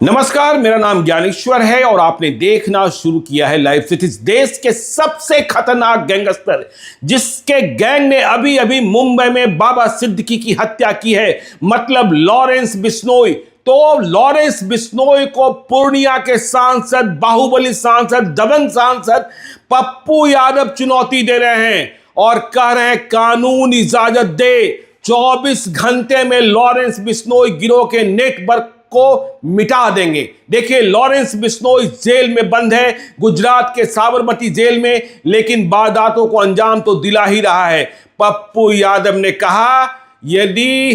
नमस्कार, मेरा नाम ज्ञानेश्वर है और आपने देखना शुरू किया है लाइव सिटीज। देश के सबसे खतरनाक गैंगस्टर जिसके गैंग ने अभी अभी मुंबई में बाबा सिद्दीकी की हत्या की है, मतलब लॉरेंस बिश्नोई। तो लॉरेंस बिश्नोई को पूर्णिया के सांसद, बाहुबली सांसद, दबंग सांसद पप्पू यादव चुनौती दे रहे हैं और कह रहे हैं कानून इजाजत दे। 24 घंटे में लॉरेंस बिश्नोई गिरोह के नेटवर्क को मिटा देंगे। देखिए, लॉरेंस बिश्नोई जेल में बंद है, गुजरात के साबरमती जेल में, लेकिन वारदातों को अंजाम तो दिला ही रहा है। पप्पू यादव ने कहा यदि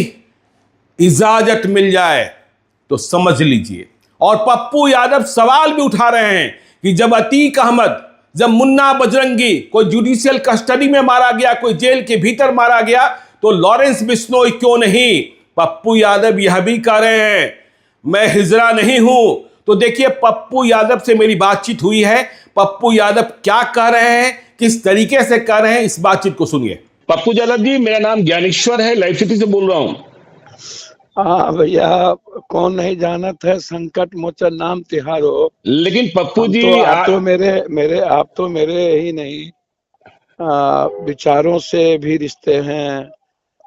इजाजत मिल जाए तो समझ लीजिए। और पप्पू यादव सवाल भी उठा रहे हैं कि जब अतीक अहमद, जब मुन्ना बजरंगी कोई जुडिशियल कस्टडी में मारा गया, कोई जेल के भीतर मारा गया, तो लॉरेंस बिश्नोई क्यों नहीं? पप्पू यादव यह भी कह रहे हैं मैं हिजरा नहीं हूं। तो देखिए, पप्पू यादव से मेरी बातचीत हुई है। पप्पू यादव क्या कह रहे हैं, किस तरीके से कह रहे हैं, इस बातचीत को सुनिए। पप्पू यादव जी, मेरा नाम ज्ञानेश्वर है, लाइव सिटी से बोल रहा हूँ। हाँ भैया, कौन नहीं जानत है संकट मोचन नाम तिहारो। लेकिन पप्पू जी आप तो मेरे ही नहीं, विचारों से भी रिश्ते हैं,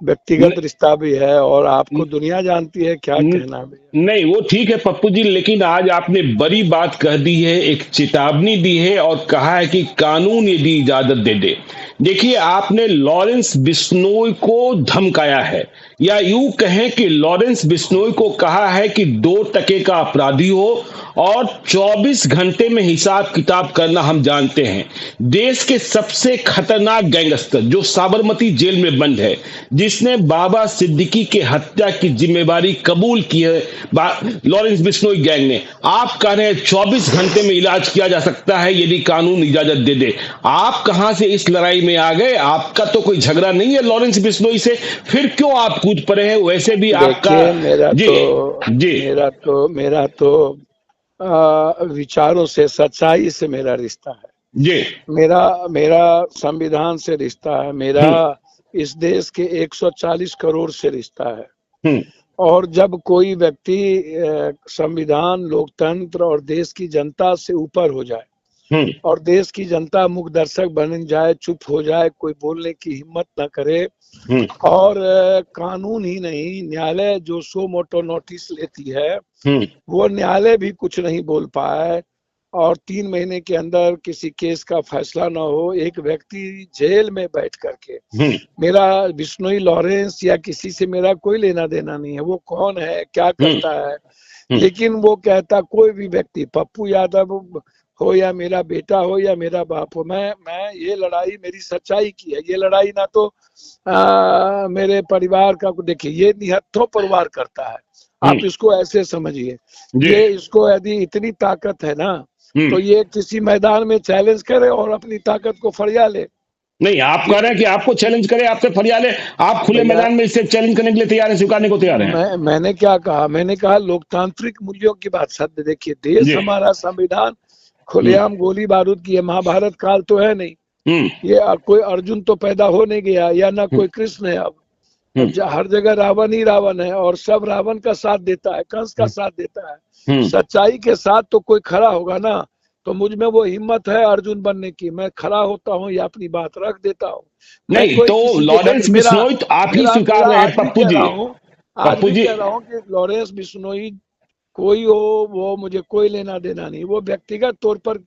व्यक्तिगत रिश्ता भी है, और आपको दुनिया जानती है, क्या कहना भैया। नहीं, वो ठीक है पप्पू जी, लेकिन आज आपने बड़ी बात कह दी है, एक चेतावनी दी है और कहा है कि कानून यदि इजाजत दे दे। देखिए, आपने लॉरेंस बिश्नोई को धमकाया है, या यूं कहें कि लॉरेंस बिश्नोई को कहा है कि 2 टके का अपराधी हो और 24 घंटे में हिसाब किताब करना हम जानते हैं। देश के सबसे खतरनाक गैंगस्टर जो साबरमती जेल में बंद है, जिसने बाबा सिद्दीकी के हत्या की जिम्मेवारी कबूल की है लॉरेंस बिश्नोई गैंग ने, आप कह रहे हैं 24 घंटे में इलाज किया जा सकता है यदि कानून इजाजत दे दे। आप कहां से इस लड़ाई में आ गए? आपका तो कोई झगड़ा नहीं है लॉरेंस बिश्नोई से, फिर क्यों आप कूद पड़े हैं? वैसे भी आपका मेरा तो विचारों से, सच्चाई से मेरा रिश्ता है जी। मेरा संविधान से रिश्ता है, मेरा इस देश के 140 करोड़ से रिश्ता है। और जब कोई व्यक्ति संविधान, लोकतंत्र और देश की जनता से ऊपर हो जाए और देश की जनता मूक दर्शक बन जाए, चुप हो जाए, कोई बोलने की हिम्मत ना करे, और कानून ही नहीं, न्यायालय जो सो मोटो नोटिस लेती है, वो न्यायालय भी कुछ नहीं बोल पाए, और 3 महीने के अंदर किसी केस का फैसला ना हो, एक व्यक्ति जेल में बैठ करके, मेरा बिश्नोई लॉरेंस या किसी से मेरा कोई लेना देना नहीं है, वो कौन है, क्या करता है, लेकिन वो कहता कोई भी व्यक्ति, पप्पू यादव हो या मेरा बेटा हो या मेरा बाप हो, मैं ये लड़ाई मेरी सच्चाई की है। ये लड़ाई ना तो मेरे परिवार का, देखिए ये निहत्थों पर वार करता है, आप इसको ऐसे समझिए। ये इसको यदि इतनी ताकत है ना, तो ये किसी मैदान में चैलेंज करे और अपनी ताकत को फरिया ले। नहीं, आप कह रहे हैं कि आपको चैलेंज करे, आपसे फरिया ले, आप खुले मैदान में इससे चैलेंज करने के लिए तैयार हैं, स्वीकारने को तैयार हैं? मैंने क्या कहा? मैंने कहा लोकतांत्रिक मूल्यों की बात सत्य। देखिए, देश हमारा, संविधान खुलेआम गोली बारूद की है, महाभारत काल तो है नहीं, ये कोई अर्जुन तो पैदा हो नहीं गया, या ना कोई कृष्ण है। अब हर जगह रावण ही रावण है, और सब रावण का साथ देता है, कंस का साथ देता है। सच्चाई के साथ तो कोई खड़ा होगा ना, तो मुझ में वो हिम्मत है अर्जुन बनने की, मैं खड़ा होता हूँ या अपनी बात रख देता हूँ। नहीं तो लॉरेंस बिश्नोई तो आप ही स्वीकार रहे हैं पप्पू जी। पप्पू जी कह रहा हूँ कि लॉरेंस बिश्नोई कोई हो, वो मुझे कोई लेना देना नहीं। वो व्यक्तिगत तौर पर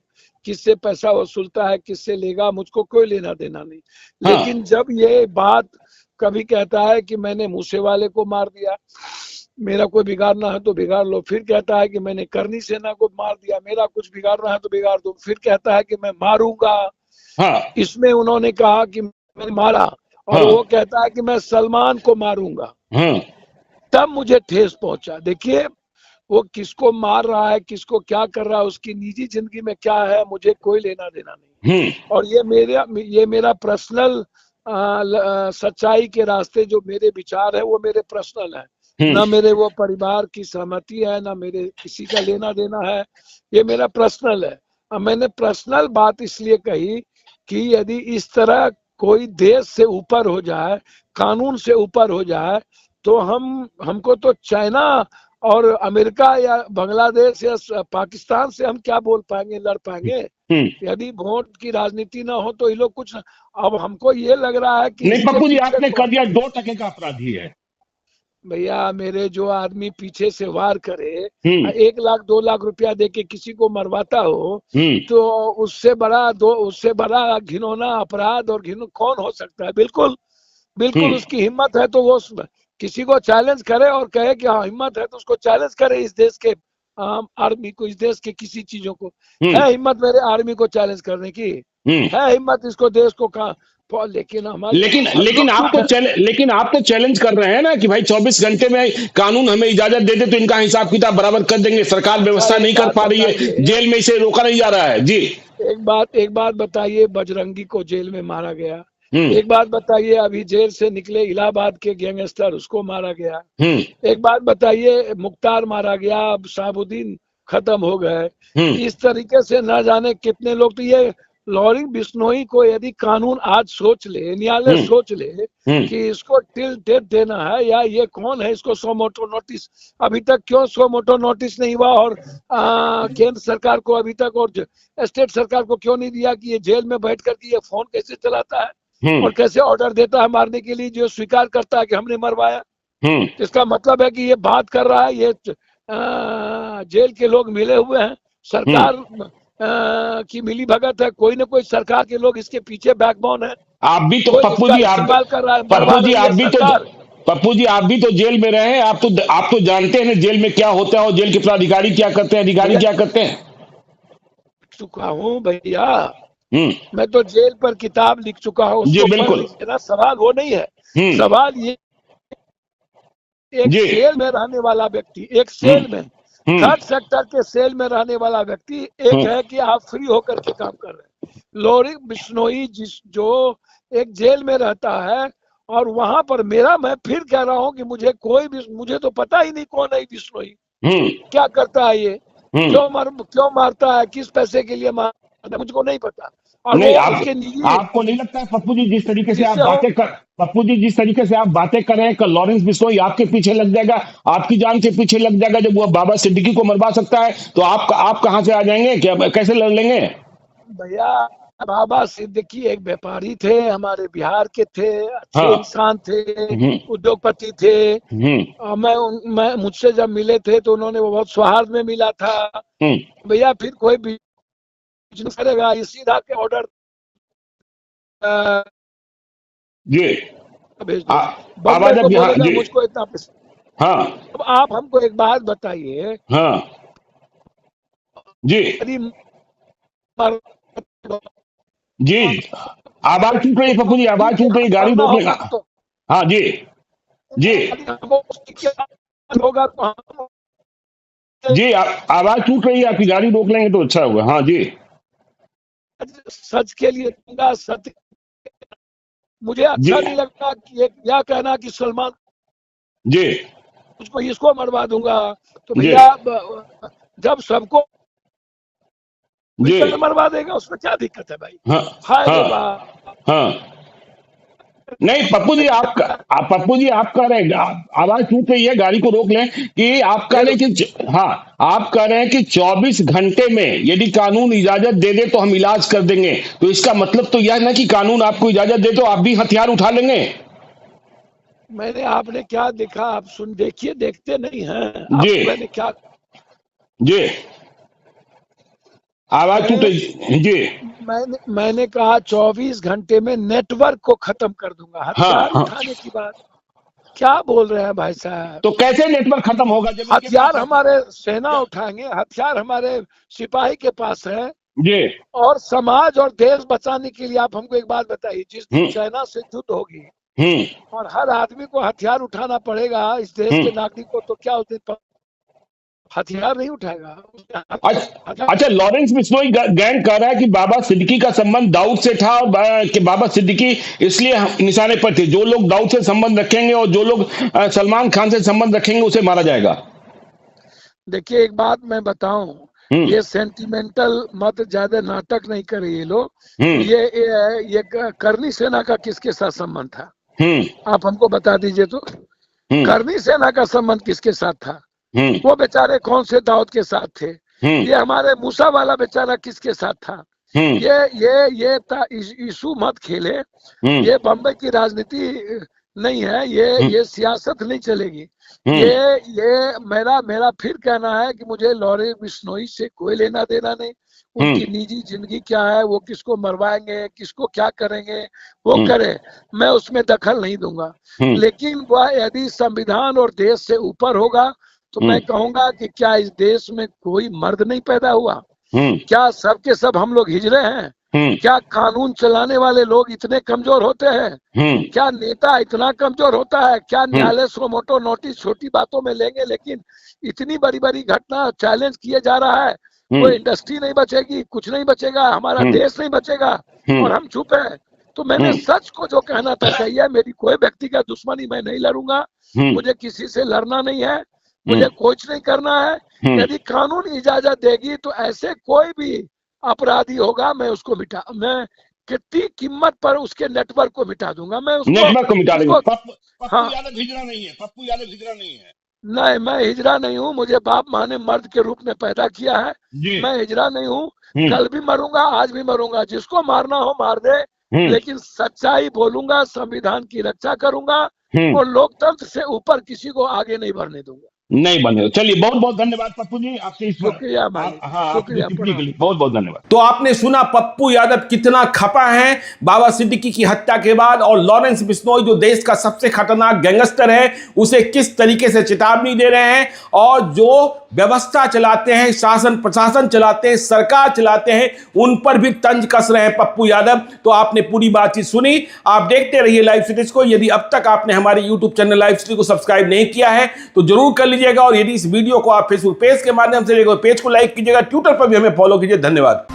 किससे पैसा वसूलता है, किससे लेगा, मुझको कोई लेना देना नहीं। लेकिन जब ये बात, कभी कहता है कि मैंने मूसे वाले को मार दिया, मेरा कोई बिगाड़ना है तो बिगाड़ लो, फिर कहता है कि मैंने करनी सेना को मार दिया, मेरा कुछ बिगाड़ना है तो बिगाड़ दो, फिर कहता है कि मैं मारूंगा। इसमें उन्होंने कहा कि मैंने मारा, और वो कहता है कि मैं सलमान को मारूंगा। तब मुझे ठेस पहुंचा। देखिए, वो किसको मार रहा है, किसको क्या कर रहा है, उसकी निजी जिंदगी में क्या है, मुझे कोई लेना देना नहीं। और ये मेरा पर्सनल सच्चाई के रास्ते जो मेरे विचार है, वो मेरे पर्सनल है, ना मेरे वो परिवार की सहमति है, ना मेरे किसी का लेना देना है, ये मेरा पर्सनल है। अब मैंने पर्सनल बात इसलिए कही कि यदि इस तरह कोई देश से ऊपर हो जाए, कानून से ऊपर हो जाए, तो हमको तो चाइना और अमेरिका या बांग्लादेश या पाकिस्तान से हम क्या बोल पाएंगे, लड़ पाएंगे? यदि वोट की राजनीति ना हो तो ये लोग कुछ। अब हमको ये लग रहा है कि नहीं पप्पू जी, आपने कर दिया 2% का अपराधी है भैया, मेरे जो आदमी पीछे से वार करे, 1 लाख 2 लाख रुपया दे के किसी को मरवाता हो, तो उससे बड़ा घिनौना अपराध और कौन हो सकता है? बिल्कुल बिल्कुल उसकी हिम्मत है तो वो किसी को चैलेंज करे और कहे कि हाँ हिम्मत है तो उसको चैलेंज करे, इस देश के आर्मी को, इस देश के किसी चीजों को। है हिम्मत मेरे आर्मी को चैलेंज करने की? है हिम्मत इसको, देश को कहा? लेकिन हमारे लेकिन आप तो चैलेंज कर रहे हैं ना कि भाई 24 घंटे में कानून हमें इजाजत दे दे तो इनका हिसाब किताब बराबर कर देंगे। सरकार व्यवस्था नहीं कर पा रही है, जेल में इसे रोका नहीं जा रहा है। जी एक बात बताइए, बजरंगी को जेल में मारा गया। एक बात बताइए, अभी जेल से निकले इलाहाबाद के गैंगस्टर, उसको मारा गया। एक बात बताइए, मुख्तार मारा गया, अब शाहबुद्दीन खत्म हो गए। इस तरीके से ना जाने कितने लोग। तो ये लॉरेंस बिश्नोई को यदि कानून आज सोच ले, न्यायालय सोच ले कि इसको टिल डेथ देना है, या ये कौन है, इसको सो मोटो नोटिस, अभी तक क्यों सो मोटो नोटिस नहीं हुआ? और केंद्र सरकार को अभी तक और स्टेट सरकार को क्यों नहीं दिया कि ये जेल में बैठ करके ये फोन कैसे चलाता है और कैसे ऑर्डर देता है मारने के लिए, जो स्वीकार करता है कि हमने मरवाया? इसका मतलब है कि ये बात कर रहा है, ये जेल के लोग मिले हुए हैं, सरकार की मिली भगत है, कोई ना कोई सरकार के लोग इसके पीछे बैकबोन है। आप भी तो पप्पू जी, पप्पू जी आप भी तो जेल में रहे हैं, आप तो जानते हैं ना जेल में क्या होता है और जेल के प्राधिकारी क्या करते हैं, अधिकारी क्या करते हैं। चुका हूँ भैया, मैं तो जेल पर किताब लिख चुका हूँ, जी बिल्कुल। सवाल वो नहीं है, सवाल ये एक सेल में रहने वाला व्यक्ति, एक सेल में 3rd सेक्टर के सेल में रहने वाला व्यक्ति, एक है कि आप फ्री होकर के काम कर रहे हैं। लॉरेंस बिश्नोई जो एक जेल में रहता है, और वहां पर मैं फिर कह रहा हूं कि मुझे तो पता ही नहीं कौन है बिश्नोई, क्या करता है ये, क्यों मारता है, किस पैसे के लिए मारता है, मुझको नहीं पता। और नहीं, आपको नहीं लगता है पप्पू जी, जिस तरीके से आप बातें कर रहे हैं कि लॉरेंस बिश्नोई आपके पीछे लग जाएगा, आपकी जान के पीछे लग जाएगा, जब वो बाबा सिद्दीकी को मरवा सकता है तो आप कहां से आ जाएंगे, क्या कैसे लड़ लेंगे? भैया, बाबा सिद्दीकी एक व्यापारी थे, हमारे बिहार के थे, अच्छे इंसान थे, उद्योगपति थे। मैं मुझसे जब मिले थे तो उन्होंने बहुत सौहार्द में मिला था। भैया, फिर कोई बिजनेस करेगा, ये सीधा के ऑर्डर भेज दो, मुझको इतना पैसा। अब आप हमको एक बात बताइए, जी आवाज टूट रही है पप्पू जी, आवाज टूट रही, गाड़ी रोक लेगा। हाँ जी होगा जी, आवाज टूट रही है आपकी, गाड़ी रोक लेंगे तो अच्छा होगा। हाँ जी, सच के लिए दूंगा, सत्य। मुझे अच्छा नहीं लगता कि क्या कहना कि सलमान जी मुझको इसको मरवा दूंगा, तो भैया जब सबको मरवा देगा उसमें क्या दिक्कत है भाई? नहीं पप्पू जी, आप कह रहे हैं, आवाज टूट रही है, गाड़ी को रोक लें, कि आप कह रहे हैं कि आप कह रहे हैं कि 24 घंटे में यदि कानून इजाजत दे दे तो हम इलाज कर देंगे, तो इसका मतलब तो यह ना कि कानून आपको इजाजत दे तो आप भी हथियार उठा लेंगे। आपने क्या देखा? आप देखिए, देखते नहीं हैं जी। मैंने क्या जी आवाज टूट रही जी। मैंने कहा 24 घंटे में नेटवर्क को खत्म कर दूंगा। हथियार उठाने की बात क्या बोल रहे हैं भाई साहब? तो कैसे नेटवर्क खत्म होगा? जब हथियार हमारे सेना उठाएंगे, हथियार हमारे सिपाही के पास है जी। और समाज और देश बचाने के लिए आप हमको एक बात बताइए, जिस दिन चाइना से युद्ध होगी और हर आदमी को हथियार उठाना पड़ेगा इस देश के नागरिक को, तो क्या उस दिन हथियार नहीं उठाएगा? अच्छा, लॉरेंस बिश्नोई गैंग कह रहा है कि बाबा सिद्दीकी का संबंध दाऊद से था और कि बाबा सिद्दीकी इसलिए निशाने पर थे, जो लोग दाऊद से संबंध रखेंगे और जो लोग सलमान खान से संबंध रखेंगे उसे मारा जाएगा। देखिए, एक बात मैं बताऊं, ये सेंटिमेंटल मत ज्यादा नाटक नहीं करे ये लोग। ये करनी सेना का किसके साथ संबंध था? आप हमको बता दीजिए तो। करनी सेना का संबंध किसके साथ था? वो बेचारे कौन से दाऊद के साथ थे? ये हमारे मूसा वाला बेचारा किसके साथ था? ये था यीशु मत खेले, ये बम्बई की राजनीति नहीं है, ये सियासत नहीं चलेगी। ये मेरा फिर कहना है कि मुझे लॉरेंस बिश्नोई से कोई लेना देना नहीं। उनकी निजी जिंदगी क्या है, वो किसको मरवाएंगे, किसको क्या करेंगे, वो करे, मैं उसमें दखल नहीं दूंगा। लेकिन वह यदि संविधान और देश से ऊपर होगा तो मैं कहूंगा कि क्या इस देश में कोई मर्द नहीं पैदा हुआ? क्या सब के सब हम लोग हिजड़े हैं? क्या कानून चलाने वाले लोग इतने कमजोर होते हैं? क्या नेता इतना कमजोर होता है? क्या न्यायालय सो मोटो नोटिस छोटी बातों में लेंगे, लेकिन इतनी बड़ी बड़ी घटना चैलेंज किए जा रहा है, कोई इंडस्ट्री नहीं बचेगी, कुछ नहीं बचेगा, हमारा देश नहीं बचेगा और हम चुप है। तो मैंने सच को जो कहना था कही है। मेरी कोई व्यक्तिगत दुश्मनी मैं नहीं लड़ूंगा, मुझे किसी से लड़ना नहीं है, मुझे कुछ नहीं करना है। यदि कानून इजाजत देगी तो ऐसे कोई भी अपराधी होगा मैं कितनी कीमत पर उसके नेटवर्क को मिटा दूंगा। मैं उसको नेटवर्क को मिटा देंगे। हाँ, यादव हिजड़ा नहीं है, पप्पू यादव हिजड़ा नहीं है। नहीं, मैं हिजड़ा नहीं हूँ। मुझे बाप माँ ने मर्द के रूप में पैदा किया है। मैं हिजड़ा नहीं हूँ। कल भी मरूंगा, आज भी मरूंगा। जिसको मारना हो मार दे, लेकिन सच्चाई बोलूंगा, संविधान की रक्षा करूंगा और लोकतंत्र से ऊपर किसी को आगे नहीं बढ़ने दूंगा। नहीं बने। चलिए, बहुत बहुत धन्यवाद पप्पू जी, आपसे इस शुक्रिया शुक्रिया बहुत बहुत धन्यवाद। तो आपने सुना पप्पू यादव कितना खपा है बाबा सिद्दीकी की हत्या के बाद, और लॉरेंस बिश्नोई जो देश का सबसे खतरनाक गैंगस्टर है उसे किस तरीके से चेतावनी दे रहे हैं, और जो व्यवस्था चलाते हैं, शासन प्रशासन चलाते हैं, सरकार चलाते हैं, उन पर भी तंज कस रहे हैं पप्पू यादव। तो आपने पूरी बातचीत सुनी। आप देखते रहिए लाइव सिटीज को। यदि अब तक आपने हमारे यूट्यूब चैनल लाइव सिटी को सब्सक्राइब नहीं किया है तो जरूर कर लीजिएगा, और यदि इस वीडियो को आप फेसबुक पेज के माध्यम से देखो, पेज को लाइक कीजिएगा, ट्विटर पर भी हमें फॉलो कीजिए। धन्यवाद।